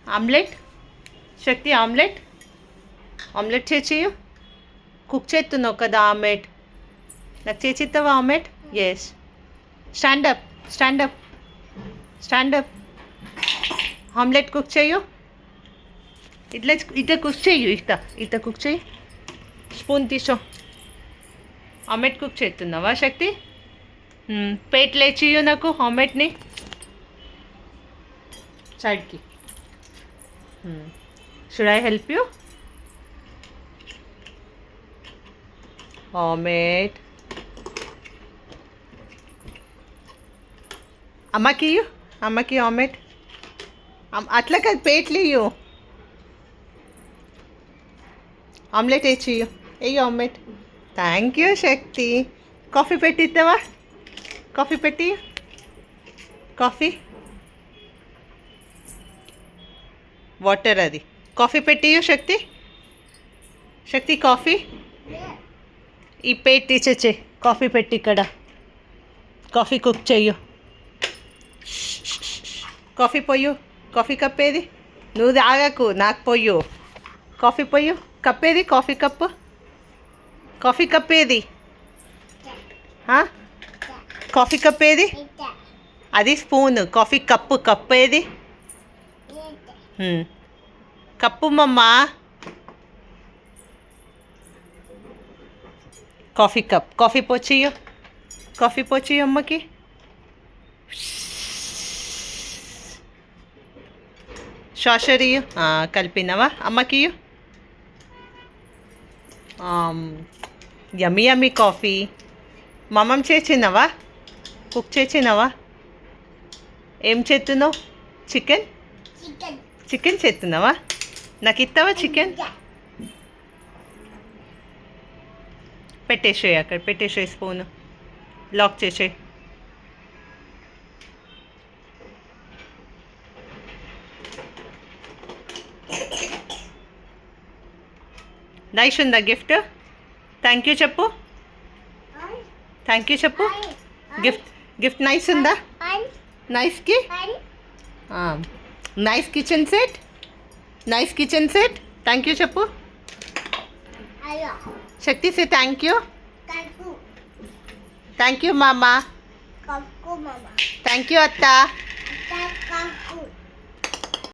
omelette Shakti omelette omelette చేసేయు cook చేస్తున్నావు కదా ఆమ్లెట్ నాకు చేసిస్తావా omelette yes stand up stand up stand up omelette cook చేయు ఇట్లా ఇట్లా కుక్ చేయు ఇట్లా ఇట్లా కుక్ చేయి స్పూన్ తీసో ఆమ్లెట్ కుక్ చేస్తున్నావా శక్తి ప్లేట్ లేచియు నాకు ఆమ్లెట్ని సైడ్కి should I help you omelette అమ్మకి ఇయ్యు అమ్మకి ఆమ్లెట్ అట్లా కాదు ప్లేట్లు ఇయ్యు ఆమ్లెట్ వేసి ఇయ్యు వెయ్యి omelette thank you Shakti coffee పెట్టిద్దావా కాఫీ పెట్టి కాఫీ వాటర్ అది కాఫీ పెట్టియు శక్తి శక్తి కాఫీ ఈ ప్లేట్ తీసేచ్చే కాఫీ పెట్టి ఇక్కడ కాఫీ కుక్ చెయ్యు కాఫీ పొయ్యు కాఫీ కప్ ఏది నువ్వు తాగకు నాకు పొయ్యు కాఫీ పొయ్యు కప్ ఏది కాఫీ కప్ ఏది కాఫీ కప్ ఏది అది స్పూన్ కాఫీ కప్ ఏది కప్పు మమ్మా కాఫీ కప్ కాఫీ పోచియో అమ్మకి షాషరియు కలిపినవా అమ్మకి యమ్మీ యమ్మీ కాఫీ మమ్మం చేసినవా కుక్ చేసినవా ఏం చేస్తున్నావు చికెన్ చేస్తున్నావా నాకు ఇస్తావా చికెన్ పెట్టేసేయి అక్కడ పెట్టేసేయి స్పూన్ లాక్ చేసేయి నైస్ ఉందా గిఫ్ట్ థ్యాంక్ యూ చెప్పు గిఫ్ట్ నైస్ ఉందా నైస్కి nice kitchen set thank you చెప్పు శక్తి సే థ్యాంక్ యూ మామా థ్యాంక్ యూ అత్త